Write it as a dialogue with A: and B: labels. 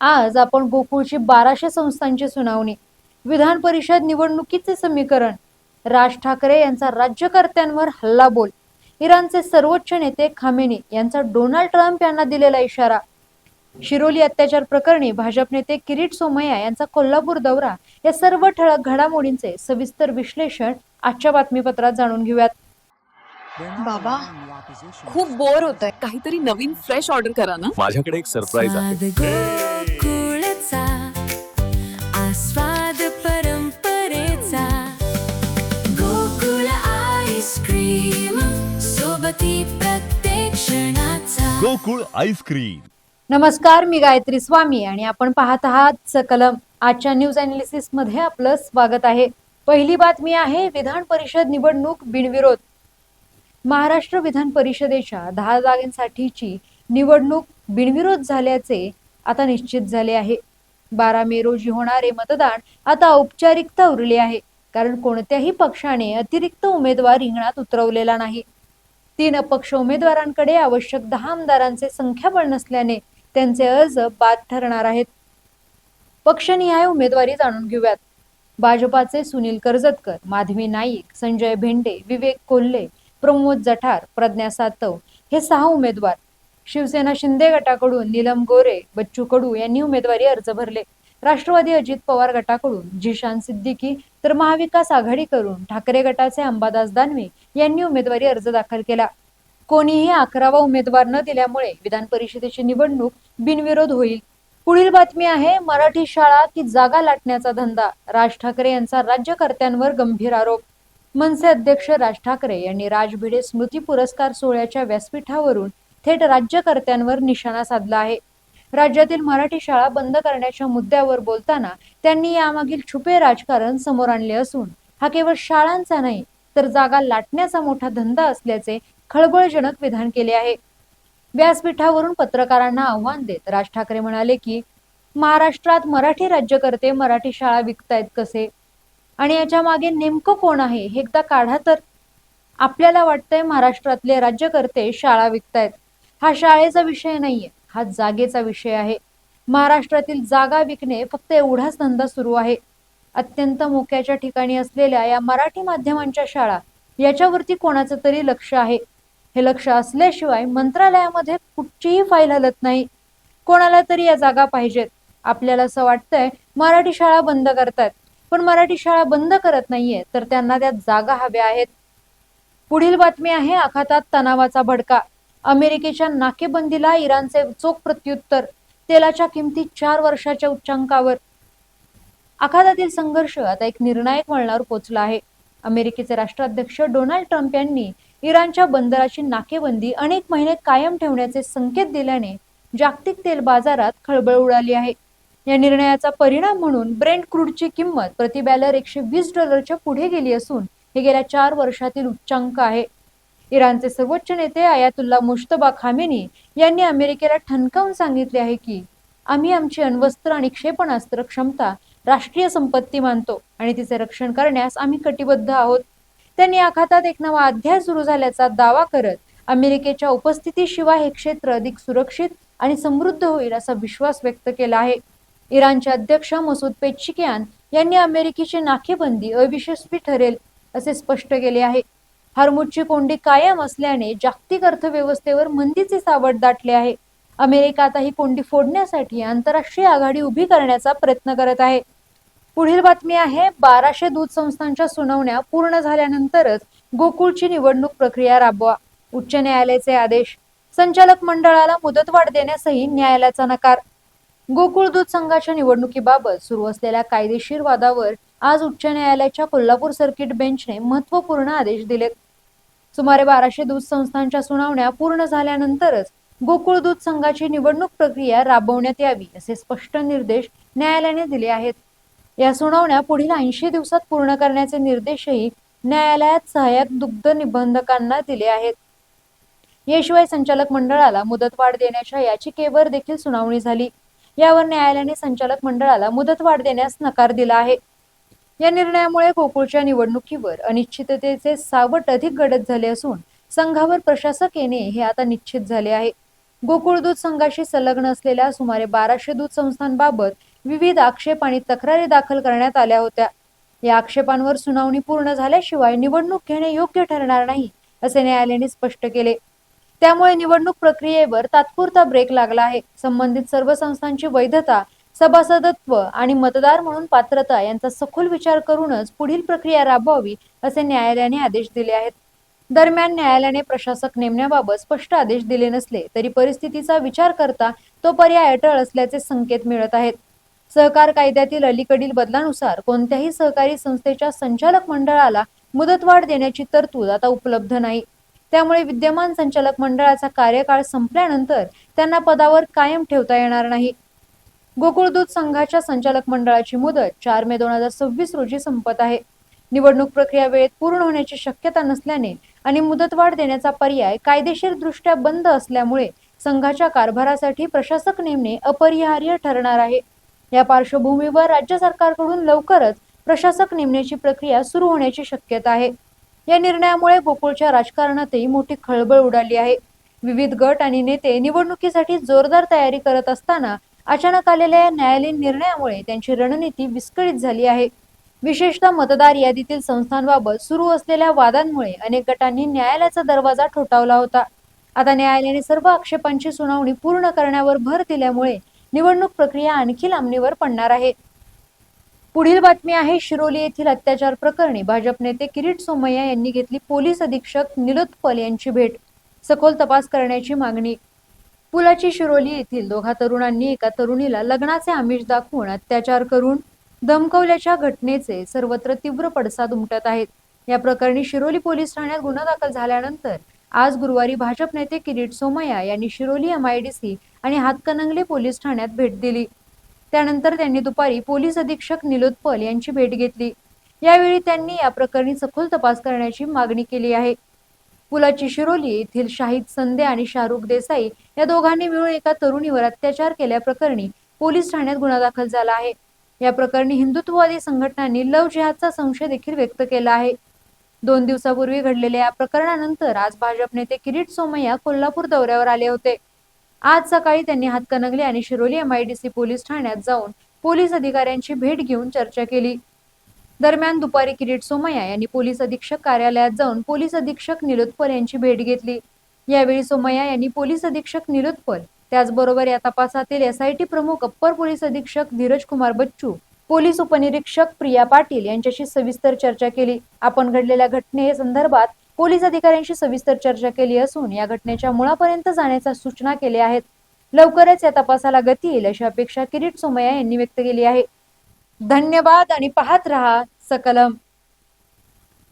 A: आज आपण गोकुळची 1200 संस्थांची सुनावणी, विधान परिषद निवडणुकीचे समीकरण, राज ठाकरे यांचा राज्यकर्त्यांवर हल्लाबोल, इराणचे सर्वोच्च नेते खामेनी यांचा डोनाल्ड ट्रम्प यांना दिलेला इशारा, शिरोली अत्याचार प्रकरणी भाजप नेते किरीट सोमय्या यांचा कोल्हापूर दौरा, या सर्व ठळक घडामोडींचे सविस्तर विश्लेषण आजच्या बातमीपत्रात जाणून घेऊयात.
B: बाबा, खूप बोर होतंय. काहीतरी नवीन फ्रेश ऑर्डर करा ना.
C: माझ्याकडे एक सरप्राईज आहे.
D: गोकुळचा आस्वाद परंपरेचा, गोकुळ आईस्क्रीम सोबती प्रत्येक क्षणाचा.
C: गोकुळ आईस्क्रीम.
A: नमस्कार, मी गायत्री स्वामी आणि आपण पाहत आहात सकलम. आजच्या न्यूज अनालिसिस मध्ये आपलं स्वागत आहे. पहिली बातमी आहे विधान परिषद निवडणूक बिनविरोध. महाराष्ट्र विधान परिषदेच्या 10 जागांसाठीची निवडणूक बिनविरोध झाल्याचे आता निश्चित झाले आहे. 12 मे रोजी होणारे मतदान आता औपचारिकता उरली आहे, कारण कोणत्याही पक्षाने अतिरिक्त उमेदवार रिंगणात उतरवलेला नाही. 3 अपक्ष उमेदवारांकडे आवश्यक 10 आमदारांचे संख्याबळ नसल्याने त्यांचे अर्ज बाद ठरणार आहेत. पक्षनिहाय उमेदवारी जाणून घेऊयात. भाजपाचे सुनील कर्जतकर, माधवी नाईक, संजय भेंडे, विवेक कोल्हे, प्रमोद जठार, प्रज्ञा सातव हे 6 उमेदवार. शिवसेना शिंदे गटाकडून नीलम गोरे, बच्चू कडू यांनी उमेदवारी अर्ज भरले. राष्ट्रवादी अजित पवार गटाकडून झिशान सिद्दीकी, तर महाविकास आघाडीकडून ठाकरे गटाचे अंबादास दानवे यांनी उमेदवारी अर्ज दाखल केला. कोणीही 11वा उमेदवार न दिल्यामुळे विधान परिषदेची निवडणूक बिनविरोध होईल. पुढील बातमी आहे मराठी शाळा की जागा लाटण्याचा धंदा, राज ठाकरे यांचा राज्यकर्त्यांवर गंभीर आरोप. मनसे अध्यक्ष राज ठाकरे यांनी राज भिडे स्मृती पुरस्कार सोहळ्याच्या व्यासपीठावरून थेट राज्यकर्त्यांवर निशाणा साधला आहे. राज्यातील मराठी शाळा बंद करण्याच्या मुद्द्यावर बोलताना त्यांनी यामागील छुपे राजकारण समोर आणले असून हा केवळ शाळांचा नाही तर जागा लाटण्याचा मोठा धंदा असल्याचे खळबळजनक विधान केले आहे. व्यासपीठावरून पत्रकारांना आव्हान देत राज ठाकरे म्हणाले की महाराष्ट्रात मराठी राज्यकर्ते मराठी शाळा विकतायत कसे आणि याच्या मागे नेमकं कोण आहे हे एकदा काढा तर. आपल्याला वाटतंय महाराष्ट्रातले राज्यकर्ते शाळा विकतायत. हा शाळेचा विषय नाहीये, हा जागेचा विषय आहे. महाराष्ट्रातील जागा विकणे फक्त एवढाच धंदा सुरू आहे. अत्यंत मोक्याच्या ठिकाणी असलेल्या या मराठी माध्यमांच्या शाळा याच्यावरती कोणाचं तरी लक्ष आहे. हे लक्ष असल्याशिवाय मंत्रालयामध्ये कुठचीही फाईल हलत नाही. कोणाला तरी या जागा पाहिजेत. आपल्याला असं वाटतंय मराठी शाळा बंद करतात, पण मराठी शाळा बंद करत नाहीये तर त्यांना त्या जागा हव्या आहेत. पुढील बातमी आहे आखातात तणावाचा भडका. अमेरिकेच्या नाकेबंदीला इराणचे चोख प्रत्युत्तर, तेलाच्या किमती 4 वर्षाच्या उच्चांकावर. आखातातील संघर्ष आता एक निर्णायक वळणावर पोहोचला आहे. अमेरिकेचे राष्ट्राध्यक्ष डोनाल्ड ट्रम्प यांनी इराणच्या बंदराची नाकेबंदी अनेक महिने कायम ठेवण्याचे संकेत दिल्याने जागतिक तेल बाजारात खळबळ उडाली आहे. या निर्णयाचा परिणाम म्हणून ब्रेंट क्रूडची किंमत प्रति बॅरल $120 पुढे गेली असून हे गेल्या 4 वर्षातील उच्चांक आहे. इराणचे सर्वोच्च नेते आयातुल्ला मुश्तबा खामेनी यांनी अमेरिकेला ठणकावून सांगितले आहे की आम्ही आमची अण्वस्त्र आणि क्षेपणास्त्र क्षमता राष्ट्रीय संपत्ती मानतो आणि तिचे रक्षण करण्यास आम्ही कटिबद्ध आहोत. त्यांनी आखातात एक नवा अध्याय सुरू झाल्याचा दावा करत अमेरिकेच्या उपस्थितीशिवाय हे क्षेत्र अधिक सुरक्षित आणि समृद्ध होईल असा विश्वास व्यक्त केला आहे. इराणचे अध्यक्ष मसूद पेझेशकियान यांनी अमेरिकेची नाकेबंदी अयशस्वी ठरेल असे स्पष्ट केले आहे. हॉर्मुझची कोंडी कायम असल्याने जागतिक अर्थव्यवस्थेवर मंदीचे सावट दाटले आहे. अमेरिका आता ही कोंडी फोडण्यासाठी आंतरराष्ट्रीय आघाडी उभी करण्याचा प्रयत्न करत आहे. पुढील बातमी आहे 1200 दूध संस्थांच्या सुनावण्या पूर्ण झाल्यानंतरच गोकुळची निवडणूक प्रक्रिया राबवा, उच्च न्यायालयाचे आदेश. संचालक मंडळाला मुदतवाढ देण्यासही न्यायालयाचा नकार. गोकुळ दूध संघाच्या निवडणुकीबाबत सुरू असलेल्या कायदेशीर वादावर आज उच्च न्यायालयाच्या कोल्हापूर सर्किट बेंचने महत्वपूर्ण आदेश दिलेत. सुमारे 1200 दूध संस्थांच्या सुनावण्या पूर्ण झाल्यानंतरच गोकुळ दूध संघाची निवडणूक प्रक्रिया राबवण्यात यावी असे स्पष्ट निर्देश न्यायालयाने दिले आहेत. या सुनावण्या पुढील 80 दिवसात पूर्ण करण्याचे निर्देशही न्यायालयात सहाय्यक दुग्ध निबंधकांना दिले आहेत. याशिवाय संचालक मंडळाला मुदतवाढ देण्याच्या याचिकेवर देखील सुनावणी झाली. यावर न्यायालयाने संचालक मंडळाला मुदतवाढ देण्यास नकार दिला आहे. या निर्णयामुळे गोकुळच्या निवडणुकीवर अनिश्चिततेचे सावट अधिक गडद झाले असून संघावर प्रशासक येणे हे आता निश्चित झाले आहे. गोकुळ दूध संघाशी संलग्न असलेल्या सुमारे 1200 दूध संस्थांबाबत विविध आक्षेप आणि तक्रारी दाखल करण्यात आल्या होत्या. या आक्षेपांवर सुनावणी पूर्ण झाल्याशिवाय निवडणूक घेणे योग्य ठरणार नाही असे न्यायालयाने स्पष्ट केले. त्यामुळे निवडणूक प्रक्रियेवर तात्पुरता ब्रेक लागला आहे. संबंधित सर्व संस्थांची वैधता, सभासदत्व आणि मतदार म्हणून पात्रता यांचा सखोल विचार करूनच पुढील प्रक्रिया राबवावी असे न्यायालयाने आदेश दिले आहेत. दरम्यान न्यायालयाने प्रशासक नेमण्याबाबत स्पष्ट आदेश दिले नसले तरी परिस्थितीचा विचार करता तो पर्याय अटळ असल्याचे संकेत मिळत आहेत. सहकार कायद्यातील अलीकडील बदलानुसार कोणत्याही सहकारी संस्थेच्या संचालक मंडळाला मुदतवाढ देण्याची तरतूद आता उपलब्ध नाही. त्यामुळे विद्यमान संचालक मंडळाचा कार्यकाळ संपल्यानंतर त्यांना पदावर कायम ठेवता येणार नाही. गोकुळ दूध संघाच्या संचालक मंडळाची मुदत 4 मे 2026 रोजी संपत आहे. निवडणूक प्रक्रिया वेळेत पूर्ण होण्याची शक्यता नसल्याने आणि मुदतवाढ देण्याचा पर्याय कायदेशीर दृष्ट्या बंद असल्यामुळे संघाच्या कारभारासाठी प्रशासक नेमणे अपरिहार्य ठरणार आहे. या पार्श्वभूमीवर राज्य सरकारकडून लवकरच प्रशासक नेमण्याची प्रक्रिया सुरू होण्याची शक्यता आहे. या निर्णयामुळे गोकुळच्या राजकारणातही मोठी खळबळ उडाली आहे. विविध गट आणि नेते निवडणुकीसाठी जोरदार तयारी करत असताना अचानक आलेल्या या न्यायालयीन निर्णयामुळे त्यांची रणनीती विस्कळीत झाली आहे. विशेषतः मतदार यादीतील संस्थांबाबत सुरू असलेल्या वादांमुळे अनेक गटांनी न्यायालयाचा दरवाजा ठोठावला होता. आता न्यायालयाने सर्व आक्षेपांची सुनावणी पूर्ण करण्यावर भर दिल्यामुळे निवडणूक प्रक्रिया आणखी लांबणीवर पडणार आहे. पुढील बातमी आहे शिरोली येथील अत्याचार प्रकरणी भाजप नेते किरीट सोमय्या यांनी घेतली पोलीस अधीक्षक निलोत्पल यांची भेट, सखोल तपास करण्याची मागणी. पुलाची शिरोली येथील दोघा तरुणांनी एका तरुणीला लग्नाचे आमिष दाखवून अत्याचार करून धमकवल्याच्या घटनेचे सर्वत्र तीव्र पडसाद उमटत आहेत. या प्रकरणी शिरोली पोलीस ठाण्यात गुन्हा दाखल झाल्यानंतर आज गुरुवारी भाजप नेते किरीट सोमय्या यांनी शिरोली MIDC आणि हातकणंगले पोलीस ठाण्यात भेट दिली. त्यानंतर त्यांनी दुपारी पोलीस अधीक्षक निलोत्पल यांची भेट घेतली. यावेळी त्यांनी या प्रकरणी सखोल तपास करण्याची मागणी केली आहे. पुलाची शिरोली येथील शाहिद संदे आणि शाहरुख देसाई या दोघांनी मिळून एका तरुणीवर अत्याचार केल्याप्रकरणी पोलीस ठाण्यात गुन्हा दाखल झाला आहे. या प्रकरणी हिंदुत्ववादी संघटनांनी लव्ह जिहादचा संशय देखील व्यक्त केला आहे. 2 दिवसापूर्वी घडलेल्या या प्रकरणानंतर आज भाजप नेते किरीट सोमय्या कोल्हापूर दौऱ्यावर आले होते. आज सकाळी त्यांनी हातकणंगले आणि शिरोली MIDC पोलीस ठाण्यात जाऊन पोलीस अधिकाऱ्यांची भेट घेऊन चर्चा केली. दरम्यान दुपारी किरीट सोमय्या यांनी पोलीस अधीक्षक कार्यालयात जाऊन पोलीस अधीक्षक निलोत्पल यांची भेट घेतली. यावेळी सोमय्या यांनी पोलीस अधीक्षक निलोत्पल, त्याचबरोबर या तपासातील SIT प्रमुख अप्पर पोलीस अधीक्षक धीरज कुमार बच्चू, पोलीस उपनिरीक्षक प्रिया पाटील यांच्याशी सविस्तर चर्चा केली. आपण घडलेल्या घटने संदर्भात पोलीस अधिकाऱ्यांशी सविस्तर चर्चा केली असून या घटनेच्या मुळापर्यंत जाण्याच्या सूचना केल्या आहेत. लवकरच या तपासाला गती येईल अशी अपेक्षा किरीट सोमय्या यांनी व्यक्त केली आहे. धन्यवाद आणि पाहत रहा सकलम.